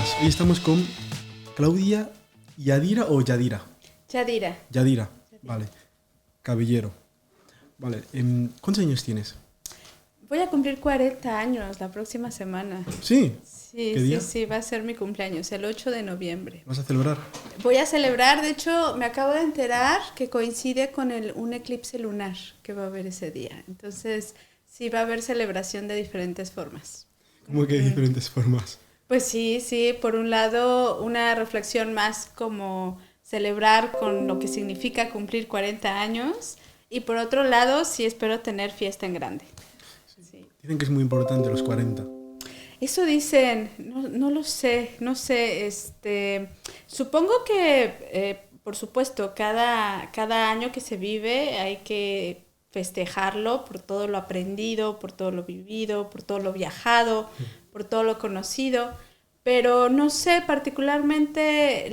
buenas. Hoy estamos con Claudia Yadira o Yadira. Yadira. Yadira, vale. Caballero. Vale, ¿cuántos años tienes? Voy a cumplir 40 años la próxima semana. ¿Sí? Sí, ¿Qué día? sí, va a ser mi cumpleaños, el 8 de noviembre. ¿Vas a celebrar? Voy a celebrar, de hecho, me acabo de enterar que coincide con un eclipse lunar que va a haber ese día. Entonces, sí, va a haber celebración de diferentes formas. ¿Cómo que de diferentes formas? Pues sí, sí, por un lado, una reflexión más como celebrar con lo que significa cumplir 40 años y por otro lado, sí espero tener fiesta en grande. Sí. Dicen que es muy importante los 40. Eso dicen, no lo sé, no sé, supongo que, por supuesto, cada año que se vive hay que festejarlo por todo lo aprendido, por todo lo vivido, por todo lo viajado, por todo lo conocido, pero no sé, particularmente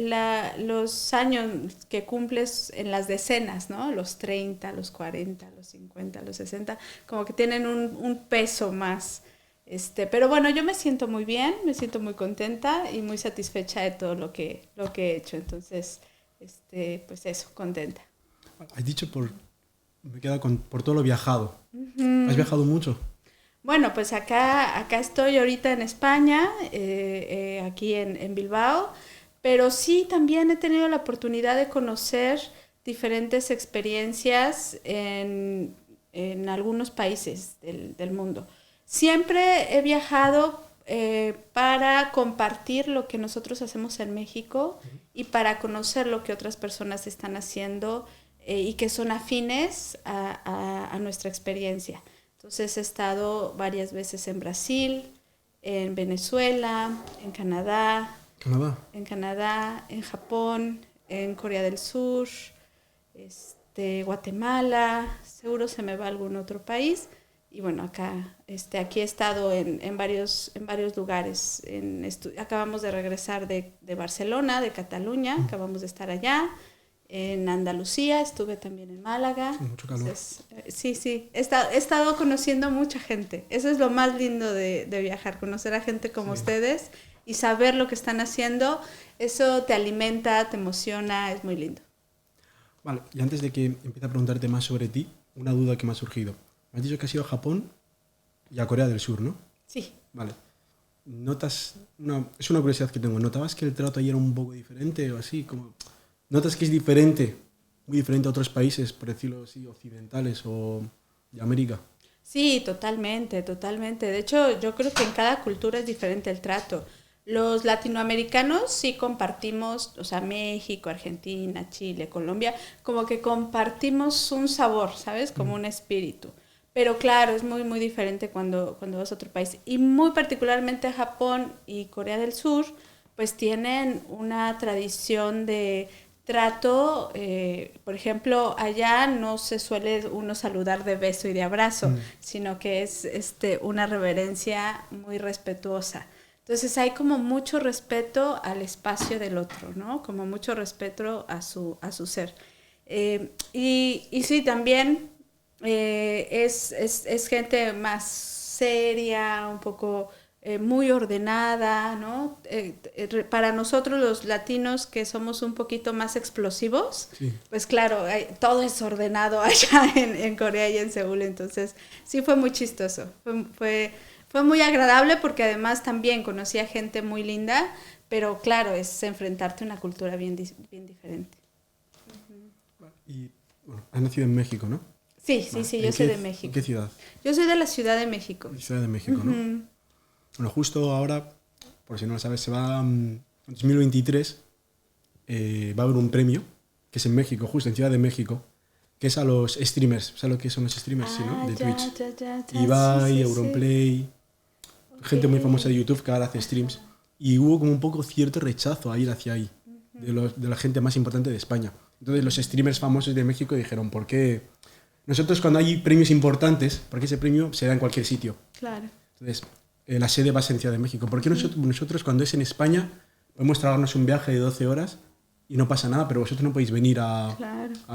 los años que cumples en las decenas, ¿no? Los 30, los 40, los 50, los 60, como que tienen un peso más. Pero bueno, yo me siento muy bien, me siento muy contenta y muy satisfecha de todo lo que he hecho. Entonces, pues eso, contenta. Has dicho me he quedado por todo lo viajado. ¿Has viajado mucho? Bueno, pues acá estoy ahorita en España, aquí en Bilbao, pero sí también he tenido la oportunidad de conocer diferentes experiencias en algunos países del mundo. Siempre he viajado para compartir lo que nosotros hacemos en México y para conocer lo que otras personas están haciendo y que son afines a nuestra experiencia. Entonces he estado varias veces en Brasil, en Venezuela, en Canadá, en Japón, en Corea del Sur, Guatemala, seguro se me va algún otro país. Y bueno, aquí he estado en varios lugares. Acabamos de regresar de Barcelona, de Cataluña, acabamos de estar allá. En Andalucía, estuve también en Málaga. Sí, mucho calor. Entonces, sí, he estado conociendo mucha gente. Eso es lo más lindo de viajar, conocer a gente como ustedes y saber lo que están haciendo. Eso te alimenta, te emociona, es muy lindo. Vale, y antes de que empiece a preguntarte más sobre ti, una duda que me ha surgido. Me has dicho que has ido a Japón y a Corea del Sur, ¿no? Sí. Vale. Es una curiosidad que tengo. ¿Notabas que el trato ahí era un poco diferente o así? ¿Notas que es diferente, muy diferente a otros países, por decirlo así, occidentales o de América? Sí, totalmente, totalmente. De hecho, yo creo que en cada cultura es diferente el trato. Los latinoamericanos sí compartimos, o sea, México, Argentina, Chile, Colombia, como que compartimos un sabor, ¿sabes? Como un espíritu. Pero claro, es muy, muy diferente cuando vas a otro país. Y muy particularmente Japón y Corea del Sur, pues tienen una tradición de trato, por ejemplo, allá no se suele uno saludar de beso y de abrazo, sino que es una reverencia muy respetuosa. Entonces hay como mucho respeto al espacio del otro, ¿no? Como mucho respeto a su ser. Y sí, también es gente más seria, un poco muy ordenada, ¿no? Para nosotros los latinos que somos un poquito más explosivos, sí. Pues claro, todo es ordenado allá en Corea y en Seúl, entonces sí fue muy chistoso, fue muy agradable porque además también conocí a gente muy linda, pero claro, es enfrentarte a una cultura bien diferente. Y bueno, has nacido en México, ¿no? Sí, yo soy de México. ¿En qué ciudad? Yo soy de la Ciudad de México. Ciudad de México, ¿no? Bueno, justo ahora, por si no lo sabes, se va en 2023, va a haber un premio, que es en México, justo en Ciudad de México, que es a los streamers. ¿Sabes lo que son los streamers? Sí, ¿no? De Twitch. Ibai, sí, Auronplay, gente muy famosa de YouTube que ahora hace streams. Y hubo como un poco cierto rechazo a ir hacia ahí, de la gente más importante de España. Entonces los streamers famosos de México dijeron, ¿por qué? Nosotros cuando hay premios importantes, porque ese premio se da en cualquier sitio. Claro. Entonces, la sede va a ser en Ciudad de México. ¿Por qué nosotros cuando es en España podemos tragarnos un viaje de 12 horas y no pasa nada, pero vosotros no podéis venir a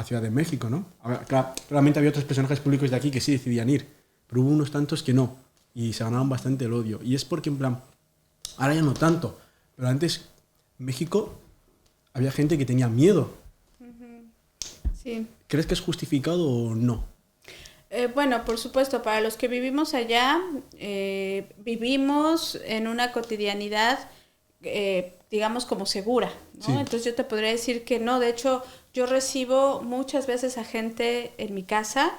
Ciudad de México, ¿no? A ver, claramente había otros personajes públicos de aquí que sí decidían ir, pero hubo unos tantos que no y se ganaron bastante el odio. Y es porque, en plan, ahora ya no tanto, Pero antes, en México, había gente que tenía miedo. Sí. ¿Crees que es justificado o no? Bueno, por supuesto, para los que vivimos allá, vivimos en una cotidianidad, digamos, como segura, ¿no? Sí. Entonces yo te podría decir que no. De hecho, yo recibo muchas veces a gente en mi casa,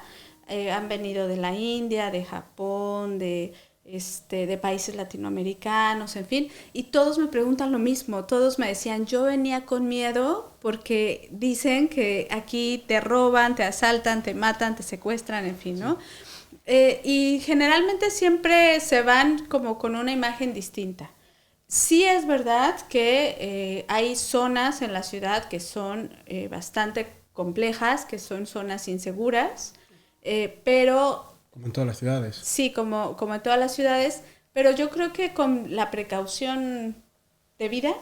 han venido de la India, de Japón, de países latinoamericanos, en fin, y todos me preguntan lo mismo. Todos me decían, yo venía con miedo porque dicen que aquí te roban, te asaltan, te matan, te secuestran, en fin, ¿no? Y generalmente siempre se van como con una imagen distinta. Sí es verdad que hay zonas en la ciudad que son bastante complejas, que son zonas inseguras, pero Como en todas las ciudades. sí, como en todas las ciudades, pero yo creo que con la precaución debida,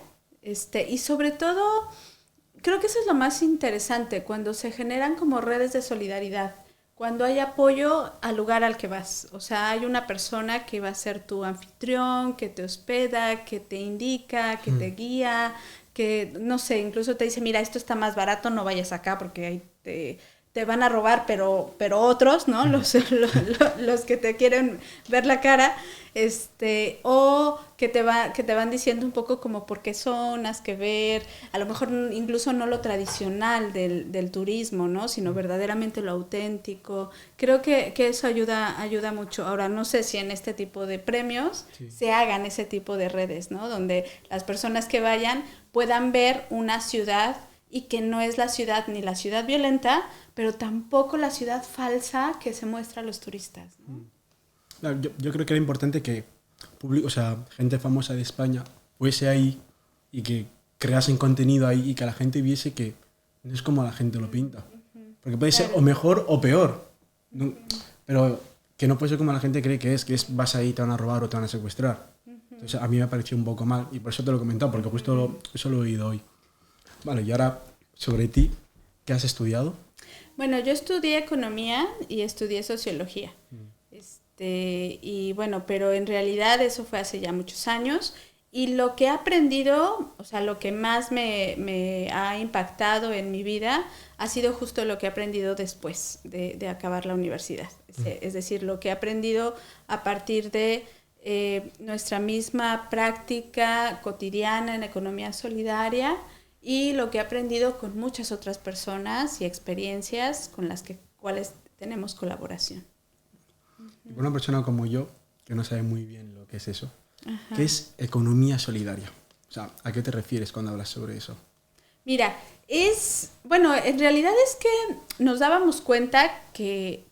y sobre todo, creo que eso es lo más interesante, cuando se generan como redes de solidaridad, cuando hay apoyo al lugar al que vas. O sea, hay una persona que va a ser tu anfitrión, que te hospeda, que te indica, que te guía, que, no sé, incluso te dice, mira, esto está más barato, no vayas acá porque ahí te van a robar, pero otros, ¿no? Los que te quieren ver la cara, o que te van diciendo un poco como por qué zonas que ver, a lo mejor incluso no lo tradicional del turismo, ¿no? Sino verdaderamente lo auténtico. Creo que eso ayuda mucho. Ahora, no sé si en este tipo de premios se hagan ese tipo de redes, ¿no? Donde las personas que vayan puedan ver una ciudad y que no es la ciudad ni la ciudad violenta, pero tampoco la ciudad falsa que se muestra a los turistas, ¿no? Claro, yo creo que era importante que o sea, gente famosa de España fuese ahí y que creasen contenido ahí y que la gente viese que no es como la gente lo pinta. Porque puede ser o mejor o peor, ¿no? Pero que no puede ser como la gente cree que es vas ahí, te van a robar o te van a secuestrar. Entonces a mí me pareció un poco mal y por eso te lo he comentado, porque justo eso lo he oído hoy. Vale, y ahora sobre ti, ¿qué has estudiado? Bueno, yo estudié economía y estudié sociología. Y bueno, pero en realidad eso fue hace ya muchos años. Y lo que he aprendido, o sea, lo que más me ha impactado en mi vida ha sido justo lo que he aprendido después de acabar la universidad. Es decir, lo que he aprendido a partir de nuestra misma práctica cotidiana en economía solidaria y lo que he aprendido con muchas otras personas y experiencias con las cuales tenemos colaboración. Una persona como yo, que no sabe muy bien lo que es eso, Ajá. ¿qué es economía solidaria? O sea, ¿a qué te refieres cuando hablas sobre eso? Mira, bueno, en realidad es que nos dábamos cuenta que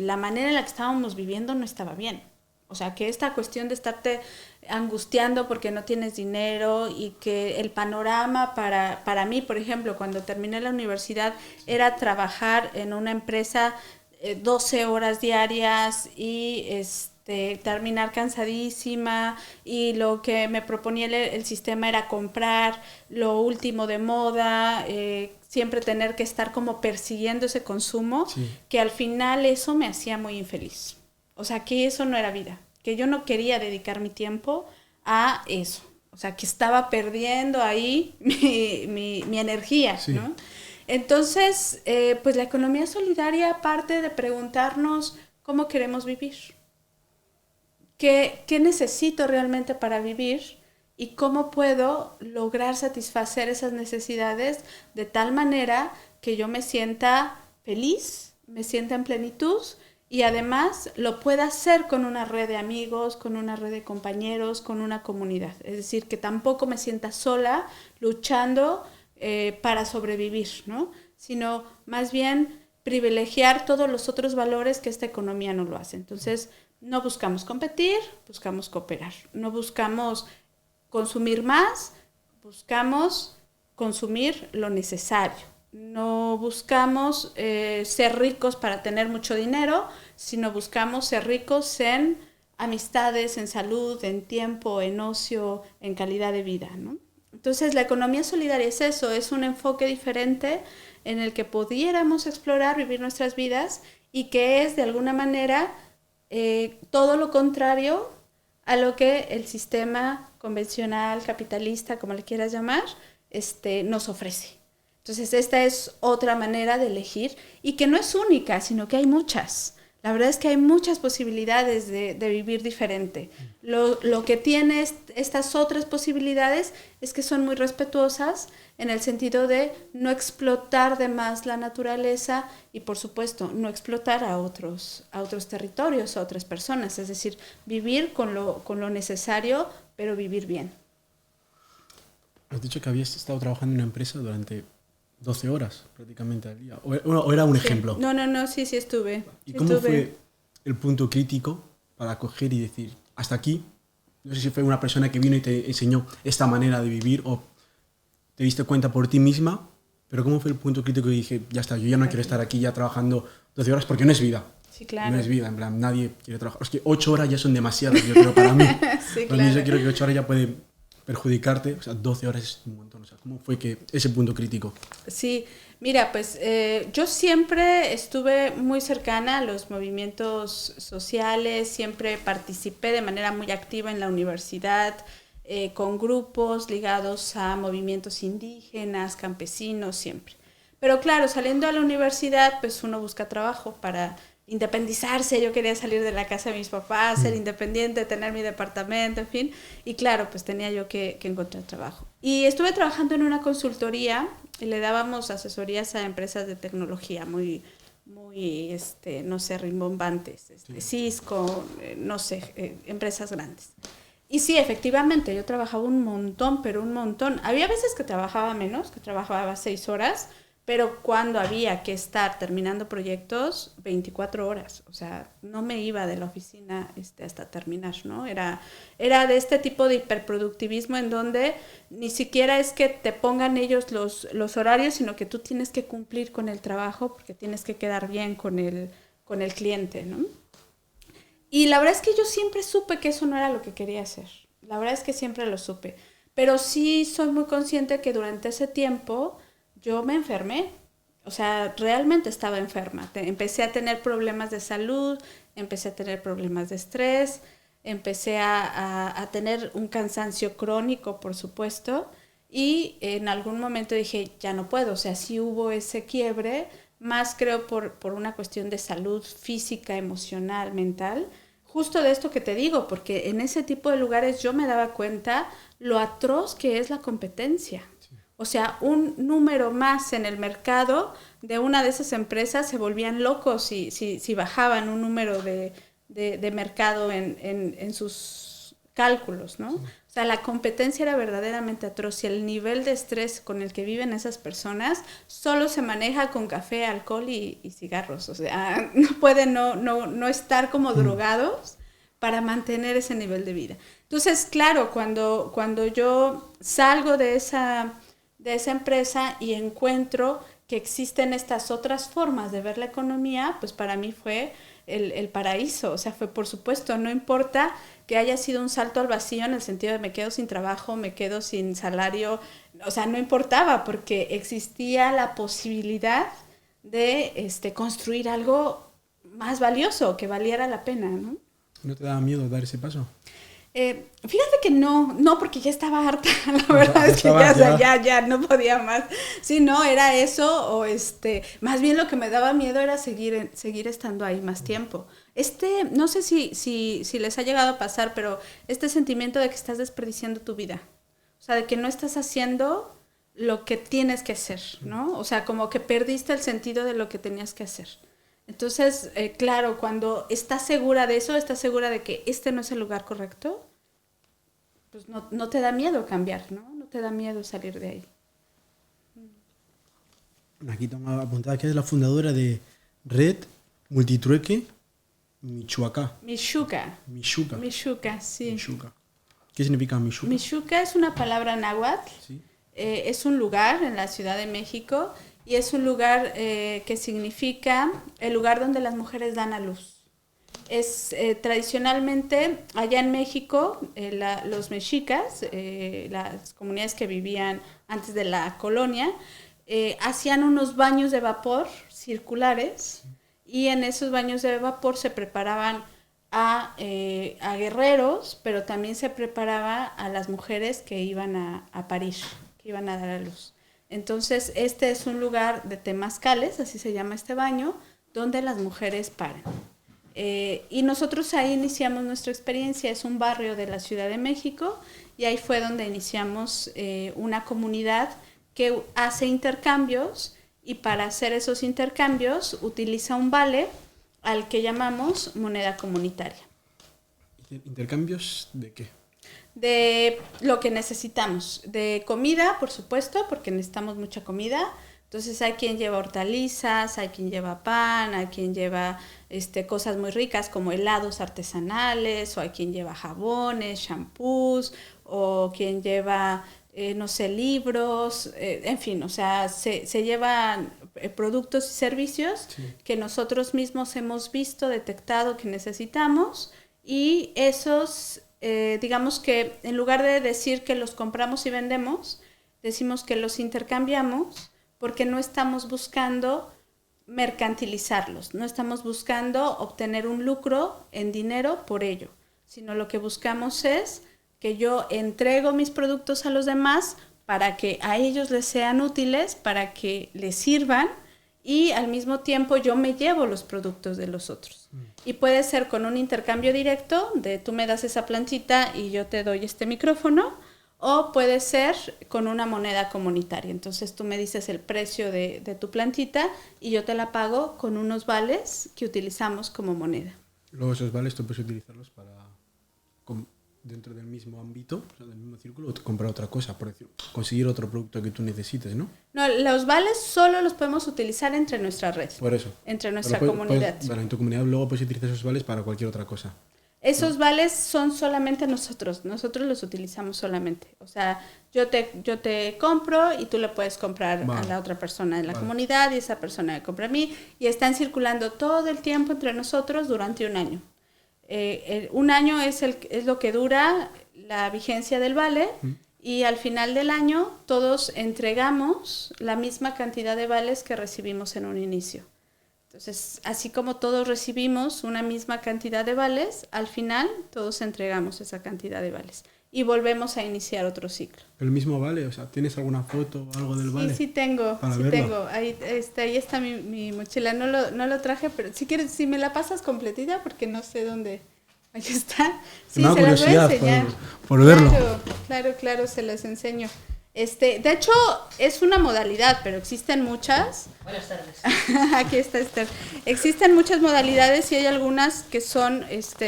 la manera en la que estábamos viviendo no estaba bien. O sea, que esta cuestión de estarte angustiando porque no tienes dinero y que el panorama para mí, por ejemplo, cuando terminé la universidad, era trabajar en una empresa 12 horas diarias y terminar cansadísima, y lo que me proponía el sistema era comprar lo último de moda, siempre tener que estar como persiguiendo ese consumo, que al final eso me hacía muy infeliz. O sea, que eso no era vida, que yo no quería dedicar mi tiempo a eso. O sea, que estaba perdiendo ahí mi energía, ¿no? Entonces, pues la economía solidaria parte de preguntarnos cómo queremos vivir. ¿Qué necesito realmente para vivir? ¿Y cómo puedo lograr satisfacer esas necesidades de tal manera que yo me sienta feliz, me sienta en plenitud y además lo pueda hacer con una red de amigos, con una red de compañeros, con una comunidad? Es decir, que tampoco me sienta sola luchando para sobrevivir, ¿no? Sino más bien privilegiar todos los otros valores que esta economía no lo hace. Entonces, no buscamos competir, buscamos cooperar. No buscamos consumir más, buscamos consumir lo necesario. No buscamos ser ricos para tener mucho dinero, sino buscamos ser ricos en amistades, en salud, en tiempo, en ocio, en calidad de vida, ¿no? Entonces, la economía solidaria es eso, es un enfoque diferente en el que pudiéramos explorar, vivir nuestras vidas, y que es, de alguna manera, todo lo contrario a lo que el sistema convencional, capitalista, como le quieras llamar, nos ofrece. Entonces, esta es otra manera de elegir y que no es única, sino que hay muchas. La verdad es que hay muchas posibilidades de vivir diferente. Lo que tiene estas otras posibilidades es que son muy respetuosas en el sentido de no explotar de más la naturaleza y, por supuesto, no explotar a otros territorios, a otras personas. Es decir, vivir con lo necesario, pero vivir bien. Has dicho que habías estado trabajando en una empresa durante 12 horas prácticamente al día. ¿O era un ejemplo? No, sí estuve. ¿Y cómo fue el punto crítico para coger y decir, hasta aquí? No sé si fue una persona que vino y te enseñó esta manera de vivir o te diste cuenta por ti misma, pero ¿cómo fue el punto crítico que dije, ya está, yo ya no quiero estar aquí ya trabajando 12 horas porque no es vida? Sí, claro. No es vida, en plan, nadie quiere trabajar. Es que 8 horas ya son demasiadas, yo creo, para mí. Sí, para mí yo creo que 8 horas ya puede perjudicarte, o sea, 12 horas es un montón. O sea, ¿cómo fue que ese punto crítico? Sí, mira, pues yo siempre estuve muy cercana a los movimientos sociales, siempre participé de manera muy activa en la universidad, con grupos ligados a movimientos indígenas, campesinos, siempre. Pero claro, saliendo a la universidad, pues uno busca trabajo para independizarse. Yo quería salir de la casa de mis papás, ser independiente, tener mi departamento, en fin. Y claro, pues tenía yo que encontrar trabajo. Y estuve trabajando en una consultoría y le dábamos asesorías a empresas de tecnología muy no sé, rimbombantes, Cisco, no sé, empresas grandes. Y sí, efectivamente, yo trabajaba un montón, pero un montón. Había veces que trabajaba menos, que trabajaba 6 horas, pero cuando había que estar terminando proyectos, 24 horas. O sea, no me iba de la oficina hasta terminar, ¿no? Era de este tipo de hiperproductivismo en donde ni siquiera es que te pongan ellos los horarios, sino que tú tienes que cumplir con el trabajo porque tienes que quedar bien con el cliente, ¿no? Y la verdad es que yo siempre supe que eso no era lo que quería hacer. La verdad es que siempre lo supe. Pero sí soy muy consciente que durante ese tiempo yo me enfermé. O sea, realmente estaba enferma. Empecé a tener problemas de salud, empecé a tener problemas de estrés, empecé a tener un cansancio crónico, por supuesto. Y en algún momento dije, ya no puedo. O sea, sí hubo ese quiebre, más creo por una cuestión de salud física, emocional, mental, justo de esto que te digo, porque en ese tipo de lugares yo me daba cuenta lo atroz que es la competencia. Sí. O sea, un número más en el mercado de una de esas empresas se volvían locos si bajaban un número de mercado en sus cálculos, ¿no? Sí. O sea, la competencia era verdaderamente atroz y el nivel de estrés con el que viven esas personas solo se maneja con café, alcohol y cigarros. O sea, no pueden no estar como drogados para mantener ese nivel de vida. Entonces, claro, cuando yo salgo de esa empresa y encuentro que existen estas otras formas de ver la economía, pues para mí fue el paraíso. O sea, fue, por supuesto, no importa que haya sido un salto al vacío en el sentido de me quedo sin trabajo, me quedo sin salario, o sea, no importaba porque existía la posibilidad de construir algo más valioso, que valiera la pena, ¿no? ¿No te daba miedo dar ese paso? Fíjate que no, porque ya estaba harta, la verdad es que ya no podía más. Sí, no, era eso, o más bien lo que me daba miedo era seguir estando ahí más tiempo. No sé si les ha llegado a pasar, pero este sentimiento de que estás desperdiciando tu vida, o sea, de que no estás haciendo lo que tienes que hacer, ¿no? O sea, como que perdiste el sentido de lo que tenías que hacer. Entonces, claro, cuando estás segura de eso, estás segura de que no es el lugar correcto, pues no te da miedo cambiar, ¿no? No te da miedo salir de ahí. Aquí tengo apuntada que es la fundadora de Red Multitrueque Michuca, sí. Michuca. ¿Qué significa Michuca? Michuca es una palabra náhuatl. Sí. Es un lugar en la Ciudad de México y es un lugar que significa el lugar donde las mujeres dan a luz. Es tradicionalmente allá en México los mexicas, las comunidades que vivían antes de la colonia, hacían unos baños de vapor circulares y en esos baños de vapor se preparaban a guerreros, pero también se preparaba a las mujeres que iban a parir, que iban a dar a luz. Entonces, este es un lugar de temazcales, así se llama este baño, donde las mujeres paran. Y nosotros ahí iniciamos nuestra experiencia, es un barrio de la Ciudad de México, y ahí fue donde iniciamos una comunidad que hace intercambios, y para hacer esos intercambios utiliza un vale al que llamamos moneda comunitaria. ¿Intercambios de qué? De lo que necesitamos, de comida, por supuesto, porque necesitamos mucha comida. Entonces hay quien lleva hortalizas, hay quien lleva pan, hay quien lleva cosas muy ricas como helados artesanales, o hay quien lleva jabones, shampoos, o quien lleva, no sé, libros, en fin, o sea, se llevan productos y servicios que nosotros mismos hemos visto, detectado que necesitamos, y esos, digamos que en lugar de decir que los compramos y vendemos, decimos que los intercambiamos, porque no estamos buscando mercantilizarlos, no estamos buscando obtener un lucro en dinero por ello, sino lo que buscamos es que yo entrego mis productos a los demás para que a ellos les sean útiles, para que les sirvan, y al mismo tiempo yo me llevo los productos de los otros. Y puede ser con un intercambio directo, de tú me das esa plantita y yo te doy este micrófono, o puede ser con una moneda comunitaria. Entonces tú me dices el precio de tu plantita y yo te la pago con unos vales que utilizamos como moneda. Luego esos vales tú puedes utilizarlos para, dentro del mismo ámbito, o sea, del mismo círculo, o comprar otra cosa, por decir, conseguir otro producto que tú necesites, ¿no? No, los vales solo los podemos utilizar entre nuestra red. Por eso. Entre nuestra comunidad. Vale, en tu comunidad luego puedes utilizar esos vales para cualquier otra cosa. Esos vales son solamente nosotros los utilizamos solamente. O sea, yo te compro y tú le puedes comprar a la otra persona de la comunidad, y esa persona me compra a mí, y están circulando todo el tiempo entre nosotros durante un año. Un año es lo que dura la vigencia del vale, y al final del año todos entregamos la misma cantidad de vales que recibimos en un inicio. Entonces, así como todos recibimos una misma cantidad de vales, al final todos entregamos esa cantidad de vales y volvemos a iniciar otro ciclo. ¿El mismo vale? O sea, ¿tienes alguna foto o algo del vale? Sí tengo. Ahí está mi mochila. No lo traje, pero si quieres, si me la pasas completita, porque no sé dónde. Ahí está. Sí, se las voy a enseñar. Por verlo. Claro, se las enseño. De hecho, es una modalidad, pero existen muchas. Buenas tardes. Aquí está Esther. Existen muchas modalidades, y hay algunas que son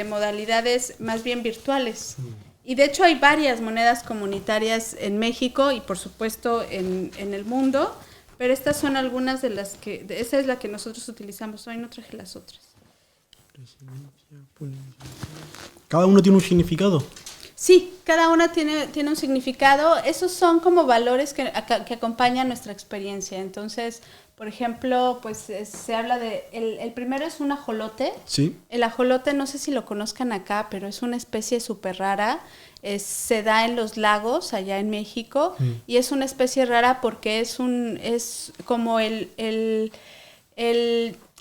modalidades más bien virtuales. Y de hecho hay varias monedas comunitarias en México y por supuesto en el mundo, pero estas son algunas de las que, esa es la que nosotros utilizamos. Hoy no traje las otras. ¿Cada uno tiene un significado? Sí, cada una tiene un significado. Esos son como valores que acompañan nuestra experiencia. Entonces, por ejemplo, pues se habla de... El primero es un ajolote. Sí. El ajolote, no sé si lo conozcan acá, pero es una especie súper rara. Se da en los lagos allá en México, y es una especie rara porque es como el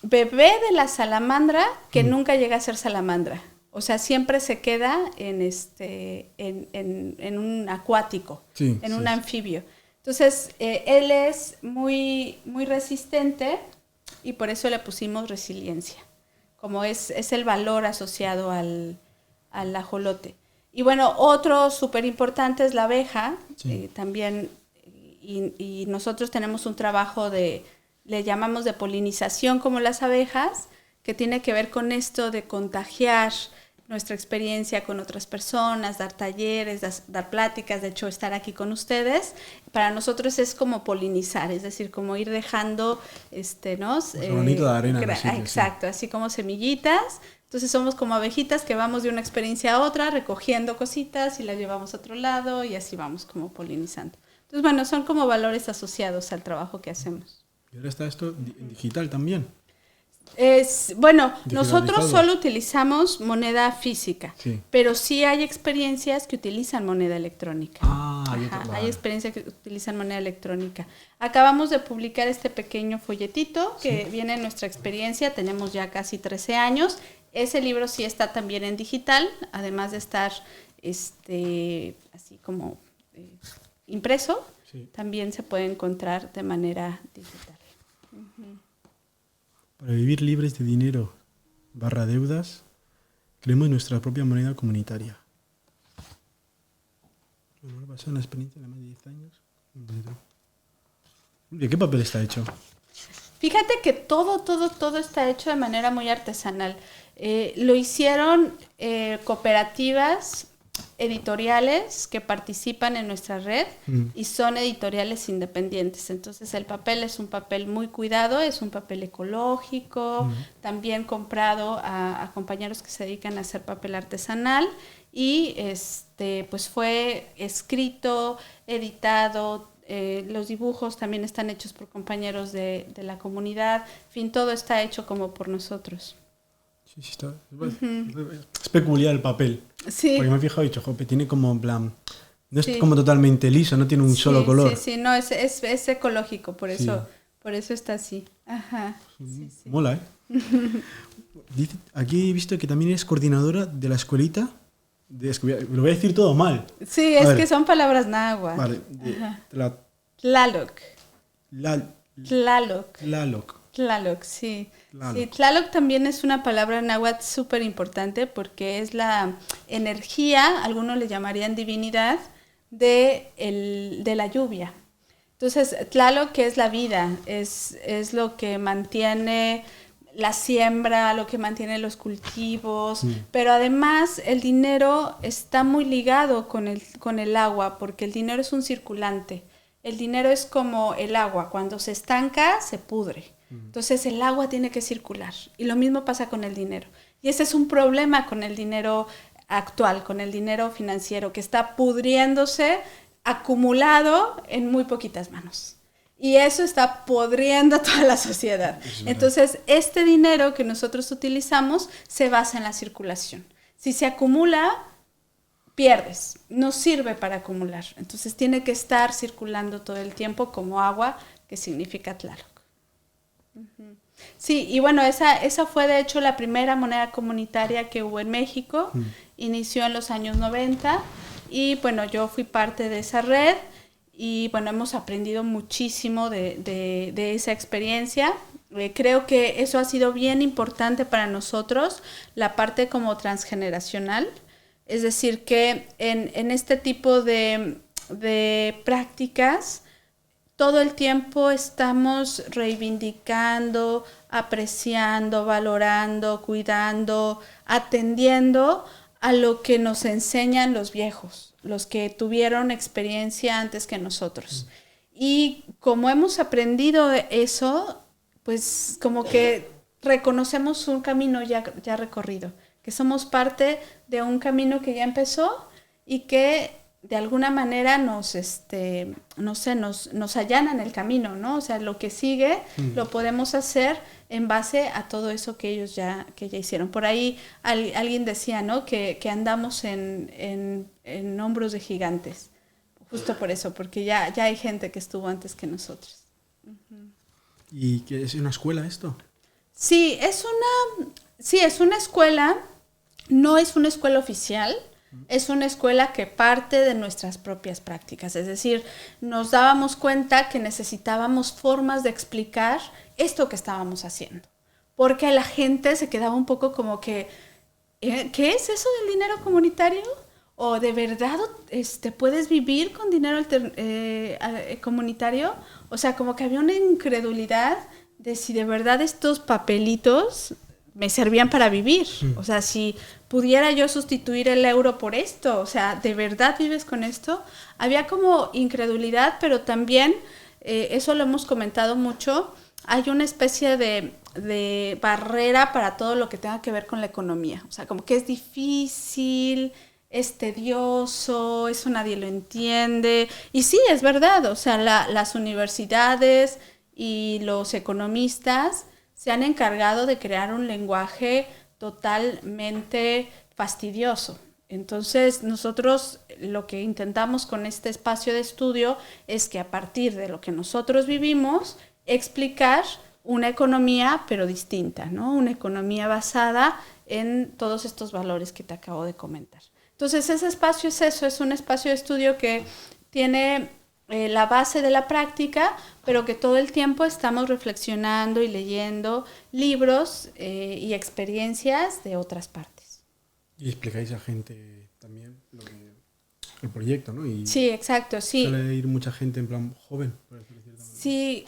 bebé de la salamandra que nunca llega a ser salamandra. O sea, siempre se queda en un acuático, un anfibio. Entonces, él es muy, muy resistente, y por eso le pusimos resiliencia, como es el valor asociado al ajolote. Y bueno, otro súper importante es la abeja, también, y nosotros tenemos un trabajo le llamamos de polinización como las abejas, que tiene que ver con esto de contagiar nuestra experiencia con otras personas, dar talleres, dar pláticas, de hecho estar aquí con ustedes. Para nosotros es como polinizar, es decir, como ir dejando, ¿no? Granito de arena. Exacto, así como semillitas. Entonces somos como abejitas que vamos de una experiencia a otra, recogiendo cositas y las llevamos a otro lado, y así vamos como polinizando. Entonces, bueno, son como valores asociados al trabajo que hacemos. ¿Y ahora está esto en digital también? Bueno, nosotros solo utilizamos moneda física, pero sí hay experiencias que utilizan moneda electrónica. Hay experiencias que utilizan moneda electrónica. Acabamos de publicar este pequeño folletito que viene en nuestra experiencia, tenemos ya casi 13 años, Ese libro sí está también en digital, además de estar así como impreso, Sí. también se puede encontrar de manera digital. Para vivir libres de dinero /deudas, creemos nuestra propia moneda comunitaria. Bueno, basado en la experiencia de más de 10 años. ¿De qué papel está hecho? Fíjate que todo está hecho de manera muy artesanal. Lo hicieron cooperativas editoriales que participan en nuestra red y son editoriales independientes. Entonces el papel es un papel muy cuidado, es un papel ecológico, también comprado a compañeros que se dedican a hacer papel artesanal y pues fue escrito, editado. Los dibujos también están hechos por compañeros de la comunidad. En fin, todo está hecho como por nosotros. Sí, está. Es peculiar el papel. Sí. Porque me he fijado y he dicho, jope, tiene como en plan... No es como totalmente liso, no tiene un solo color. Sí, no, es ecológico, por eso está así. Ajá. Sí. Mola, ¿eh? Dice, aquí he visto que también eres coordinadora de la escuelita. Lo voy a decir todo mal. Sí, es que son palabras náhuatl. Vale. Tlaloc. Tlaloc. Tlaloc, sí. Sí, Tlaloc también es una palabra náhuatl súper importante porque es la energía, algunos le llamarían divinidad, de la lluvia. Entonces, Tlaloc, que es la vida, es lo que mantiene la siembra, lo que mantiene los cultivos, pero además el dinero está muy ligado con el agua, porque el dinero es un circulante. El dinero es como el agua, cuando se estanca, se pudre. Entonces el agua tiene que circular. Y lo mismo pasa con el dinero. Y ese es un problema con el dinero actual, con el dinero financiero, que está pudriéndose, acumulado en muy poquitas manos. Y eso está podriendo toda la sociedad. Entonces, este dinero que nosotros utilizamos se basa en la circulación. Si se acumula, pierdes. No sirve para acumular. Entonces, tiene que estar circulando todo el tiempo como agua, que significa Tlaloc. Sí, y bueno, esa fue de hecho la primera moneda comunitaria que hubo en México. Inició en los años 90 y bueno, yo fui parte de esa red. Y bueno, hemos aprendido muchísimo de esa experiencia. Creo que eso ha sido bien importante para nosotros, la parte como transgeneracional. Es decir, que en este tipo de prácticas, todo el tiempo estamos reivindicando, apreciando, valorando, cuidando, atendiendo a lo que nos enseñan los viejos, los que tuvieron experiencia antes que nosotros. Y como hemos aprendido eso, pues como que reconocemos un camino ya recorrido, que somos parte de un camino que ya empezó y que de alguna manera nos allanan el camino, ¿no? O sea, lo que sigue lo podemos hacer en base a todo eso que ellos ya hicieron. Por ahí alguien decía, ¿no? Que andamos en hombros de gigantes. Justo por eso, porque ya hay gente que estuvo antes que nosotros. ¿Y qué es una escuela esto? Sí, es una escuela, no es una escuela oficial. Es una escuela que parte de nuestras propias prácticas, es decir, nos dábamos cuenta que necesitábamos formas de explicar esto que estábamos haciendo, porque la gente se quedaba un poco como que, ¿qué es eso del dinero comunitario? ¿O de verdad puedes vivir con dinero comunitario? O sea, como que había una incredulidad de si de verdad estos papelitos me servían para vivir. O sea, si pudiera yo sustituir el euro por esto, o sea, ¿de verdad vives con esto? Había como incredulidad, pero también, eso lo hemos comentado mucho, hay una especie de barrera para todo lo que tenga que ver con la economía. O sea, como que es difícil, es tedioso, eso nadie lo entiende. Y sí, es verdad, o sea, las universidades y los economistas se han encargado de crear un lenguaje totalmente fastidioso. Entonces, nosotros lo que intentamos con este espacio de estudio es que a partir de lo que nosotros vivimos, explicar una economía, pero distinta, ¿no? Una economía basada en todos estos valores que te acabo de comentar. Entonces, ese espacio es eso, es un espacio de estudio que tiene la base de la práctica, pero que todo el tiempo estamos reflexionando y leyendo libros y experiencias de otras partes. Y explicáis a gente también el proyecto, ¿no? Y sí, exacto, sí. suele ir mucha gente en plan joven, por decirlo de cierta manera. Sí,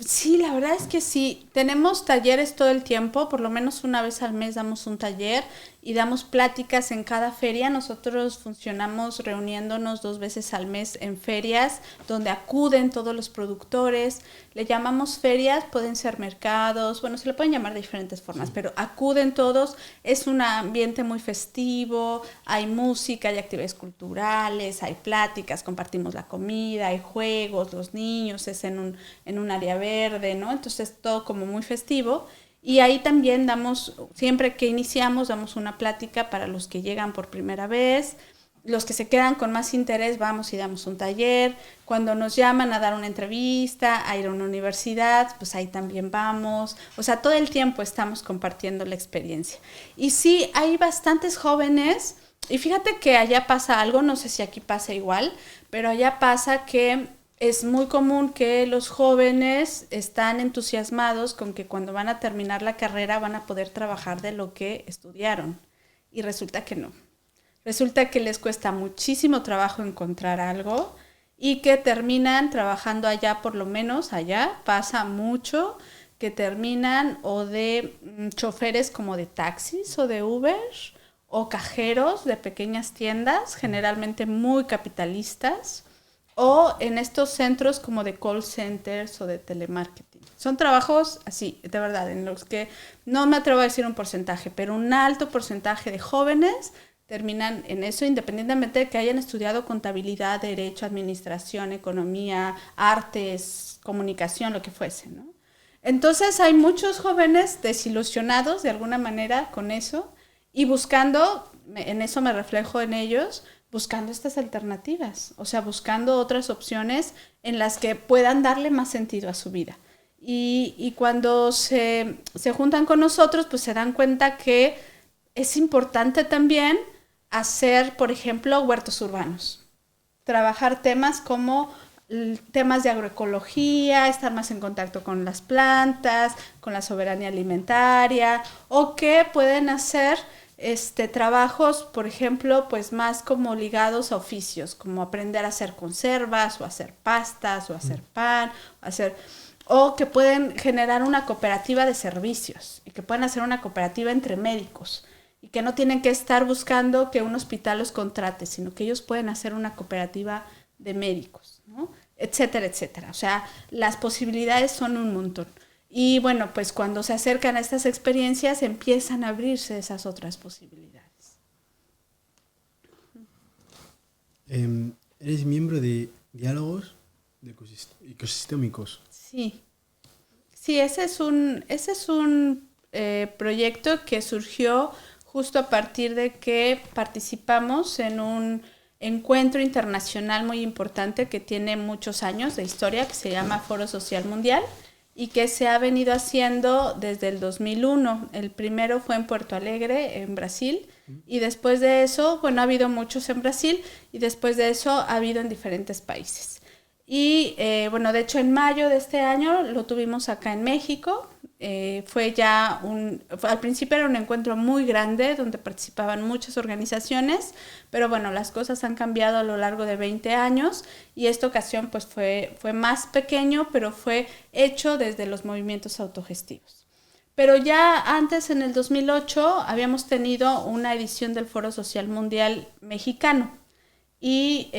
sí, la verdad es que sí. Tenemos talleres todo el tiempo, por lo menos una vez al mes damos un taller y damos pláticas en cada feria. Nosotros funcionamos reuniéndonos 2 veces al mes en ferias donde acuden todos los productores. Le llamamos ferias, pueden ser mercados, bueno, se le pueden llamar de diferentes formas, pero acuden todos. Es un ambiente muy festivo, hay música, hay actividades culturales, hay pláticas, compartimos la comida, hay juegos, los niños, es en un área verde, ¿no? Entonces todo como muy festivo. Y ahí también damos, siempre que iniciamos, damos una plática para los que llegan por primera vez. Los que se quedan con más interés, vamos y damos un taller. Cuando nos llaman a dar una entrevista, a ir a una universidad, pues ahí también vamos. O sea, todo el tiempo estamos compartiendo la experiencia. Y sí, hay bastantes jóvenes. Y fíjate que allá pasa algo, no sé si aquí pasa igual, pero allá pasa que es muy común que los jóvenes están entusiasmados con que cuando van a terminar la carrera van a poder trabajar de lo que estudiaron. Y resulta que no. Resulta que les cuesta muchísimo trabajo encontrar algo y que terminan trabajando allá, por lo menos allá pasa mucho, que terminan o de choferes como de taxis o de Uber o cajeros de pequeñas tiendas, generalmente muy capitalistas, o en estos centros como de call centers o de telemarketing. Son trabajos así, de verdad, en los que no me atrevo a decir un porcentaje, pero un alto porcentaje de jóvenes terminan en eso, independientemente de que hayan estudiado contabilidad, derecho, administración, economía, artes, comunicación, lo que fuese, ¿no? Entonces hay muchos jóvenes desilusionados de alguna manera con eso y buscando, en eso me reflejo en ellos, buscando estas alternativas, o sea, buscando otras opciones en las que puedan darle más sentido a su vida. Y cuando se juntan con nosotros, pues se dan cuenta que es importante también hacer, por ejemplo, huertos urbanos. Trabajar temas como temas de agroecología, estar más en contacto con las plantas, con la soberanía alimentaria, o que pueden hacer trabajos, por ejemplo, pues más como ligados a oficios, como aprender a hacer conservas, o hacer pastas, o hacer pan, o que pueden generar una cooperativa de servicios, y que pueden hacer una cooperativa entre médicos, y que no tienen que estar buscando que un hospital los contrate, sino que ellos pueden hacer una cooperativa de médicos, ¿no? Etcétera, etcétera. O sea, las posibilidades son un montón. Y bueno, pues cuando se acercan a estas experiencias empiezan a abrirse esas otras posibilidades. Eres miembro de Diálogos Ecosistémicos. Sí, sí, ese es un proyecto que surgió justo a partir de que participamos en un encuentro internacional muy importante que tiene muchos años de historia, que se llama Foro Social Mundial, y que se ha venido haciendo desde el 2001. El primero fue en Puerto Alegre, en Brasil, y después de eso, bueno, ha habido muchos en Brasil, y después de eso ha habido en diferentes países. Y bueno, de hecho en mayo de este año lo tuvimos acá en México. Al principio era un encuentro muy grande donde participaban muchas organizaciones, pero bueno, las cosas han cambiado a lo largo de 20 años y esta ocasión pues fue más pequeño, pero fue hecho desde los movimientos autogestivos. Pero ya antes, en el 2008, habíamos tenido una edición del Foro Social Mundial mexicano. Y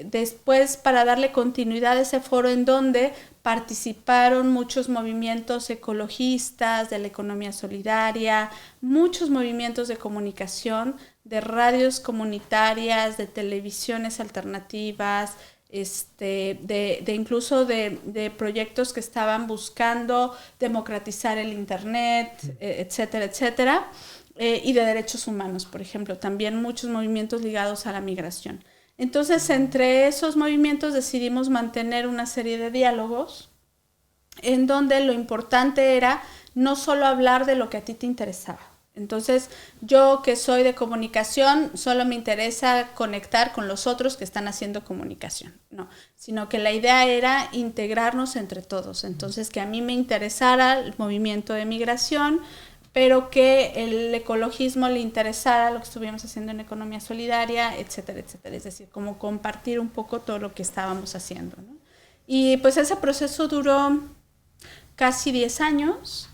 después, para darle continuidad a ese foro en donde participaron muchos movimientos ecologistas, de la economía solidaria, muchos movimientos de comunicación, de radios comunitarias, de televisiones alternativas, incluso de proyectos que estaban buscando democratizar el internet, etcétera, etcétera. Y de derechos humanos, por ejemplo, también muchos movimientos ligados a la migración. Entonces, entre esos movimientos decidimos mantener una serie de diálogos en donde lo importante era no solo hablar de lo que a ti te interesaba. Entonces, yo que soy de comunicación, solo me interesa conectar con los otros que están haciendo comunicación, no, sino que la idea era integrarnos entre todos. Entonces, que a mí me interesara el movimiento de migración, pero que el ecologismo le interesara lo que estuvimos haciendo en economía solidaria, etcétera, etcétera. Es decir, como compartir un poco todo lo que estábamos haciendo, ¿no? Y pues ese proceso duró casi 10 años.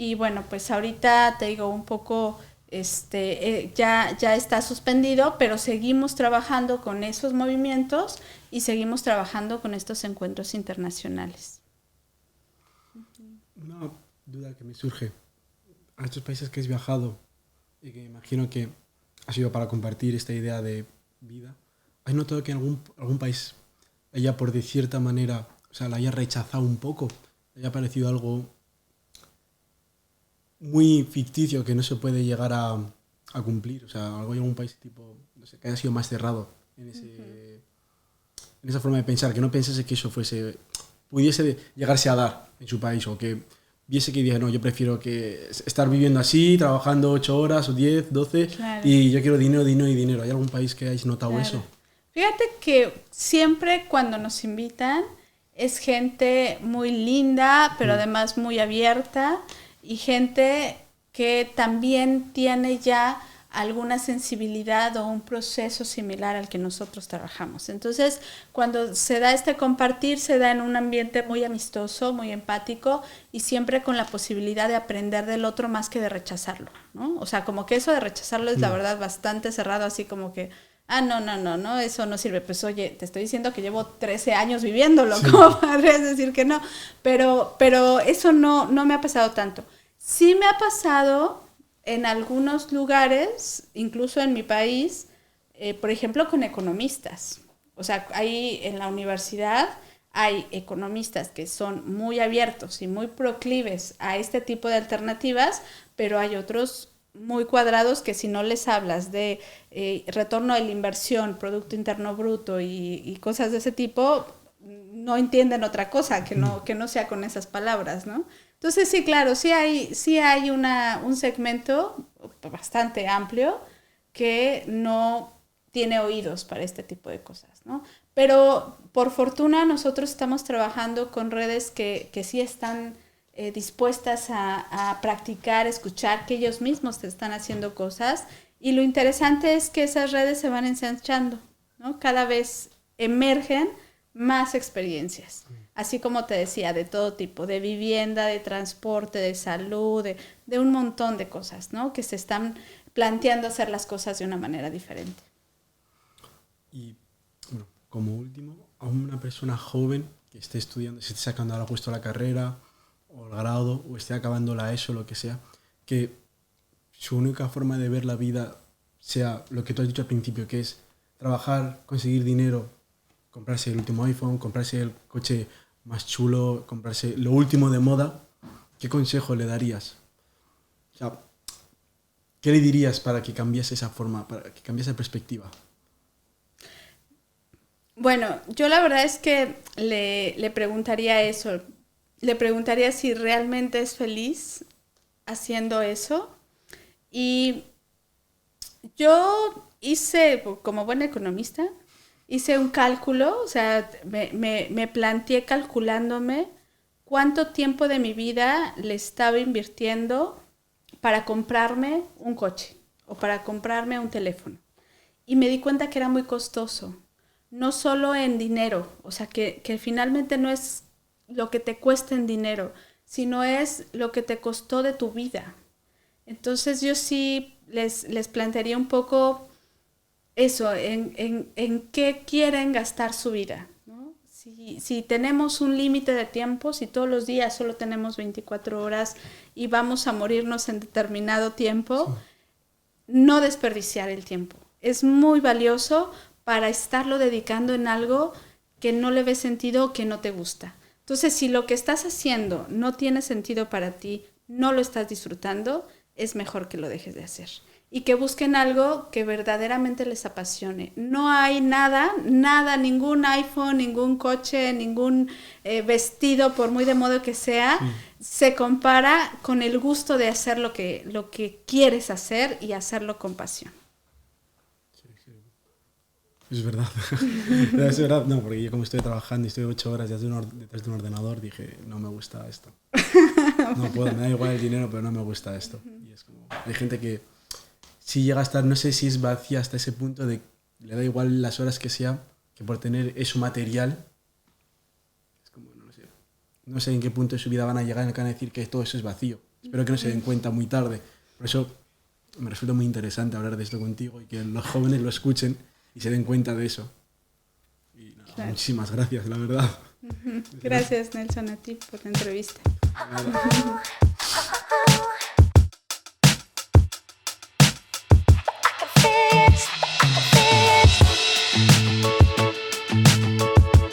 Y bueno, pues ahorita te digo un poco, ya está suspendido, pero seguimos trabajando con esos movimientos y seguimos trabajando con estos encuentros internacionales. Una duda que me surge. A estos países que has viajado y que imagino que ha sido para compartir esta idea de vida, ¿has notado que en algún país haya por de cierta manera, o sea, la haya rechazado un poco? ¿Haya parecido algo muy ficticio que no se puede llegar a cumplir? O sea, algo en algún país tipo, no sé, que haya sido más cerrado en esa forma de pensar, que no pensase que eso pudiese llegarse a dar en su país, o que viese que dije, no, yo prefiero que estar viviendo así, trabajando 8 horas o 10, 12, claro, y yo quiero dinero, dinero y dinero. ¿Hay algún país que hayáis notado claro. eso? Fíjate que siempre cuando nos invitan es gente muy linda, pero además muy abierta, y gente que también tiene ya alguna sensibilidad o un proceso similar al que nosotros trabajamos. Entonces, cuando se da este compartir, se da en un ambiente muy amistoso, muy empático, y siempre con la posibilidad de aprender del otro más que de rechazarlo, ¿no? O sea, como que eso de rechazarlo es la verdad bastante cerrado, así como que, no, eso no sirve. Pues oye, te estoy diciendo que llevo 13 años viviéndolo, sí. ¿Cómo podrías decir que no? Pero eso no me ha pasado tanto. Sí me ha pasado en algunos lugares, incluso en mi país, por ejemplo, con economistas. O sea, ahí en la universidad hay economistas que son muy abiertos y muy proclives a este tipo de alternativas, pero hay otros muy cuadrados que si no les hablas de retorno de la inversión, Producto Interno Bruto y cosas de ese tipo, no entienden otra cosa que no sea con esas palabras, ¿no? Entonces sí, claro, sí hay un segmento bastante amplio que no tiene oídos para este tipo de cosas, ¿no? Pero por fortuna nosotros estamos trabajando con redes que sí están dispuestas a practicar, escuchar, que ellos mismos están haciendo cosas, y lo interesante es que esas redes se van ensanchando, ¿no? Cada vez emergen más experiencias, así como te decía, de todo tipo, de vivienda, de transporte, de salud, de un montón de cosas, ¿no? Que se están planteando hacer las cosas de una manera diferente. Y bueno, como último, a una persona joven que esté estudiando, se esté sacando ahora justo la carrera o el grado, o esté acabando la ESO, lo que sea, que su única forma de ver la vida sea lo que tú has dicho al principio, que es trabajar, conseguir dinero, comprarse el último iPhone, comprarse el coche más chulo, comprarse lo último de moda, ¿qué consejo le darías? O sea, ¿qué le dirías para que cambiase esa forma, para que cambiase perspectiva? Bueno, yo la verdad es que le preguntaría eso. Le preguntaría si realmente es feliz haciendo eso. Y yo hice, como buena economista, hice un cálculo, o sea, me planteé calculándome cuánto tiempo de mi vida le estaba invirtiendo para comprarme un coche o para comprarme un teléfono. Y me di cuenta que era muy costoso, no solo en dinero, o sea, que finalmente no es lo que te cuesta en dinero, sino es lo que te costó de tu vida. Entonces yo sí les plantearía un poco eso, en qué quieren gastar su vida, ¿no? Si tenemos un límite de tiempo, si todos los días solo tenemos 24 horas y vamos a morirnos en determinado tiempo, sí, no desperdiciar el tiempo. Es muy valioso para estarlo dedicando en algo que no le ves sentido o que no te gusta. Entonces, si lo que estás haciendo no tiene sentido para ti, no lo estás disfrutando, es mejor que lo dejes de hacer. y que busquen algo que verdaderamente les apasione. No hay nada, ningún iPhone, ningún coche, ningún vestido, por muy de moda que sea, se compara con el gusto de hacer lo que quieres hacer y hacerlo con pasión. Es verdad. Es verdad. No, porque yo como estoy trabajando y estoy 8 horas detrás de un ordenador, dije, no me gusta esto. No puedo, me da igual el dinero, pero no me gusta esto. Y es como, hay gente que sí llega a estar, no sé si es vacía hasta ese punto de le da igual las horas que sea, que por tener eso material. Es como, no sé en qué punto de su vida van a llegar en el que van a decir que todo eso es vacío. Espero que no se den cuenta muy tarde. Por eso me resulta muy interesante hablar de esto contigo y que los jóvenes lo escuchen y se den cuenta de eso. Y nada, claro. Muchísimas gracias, la verdad. Gracias, Nelson, a ti por la entrevista.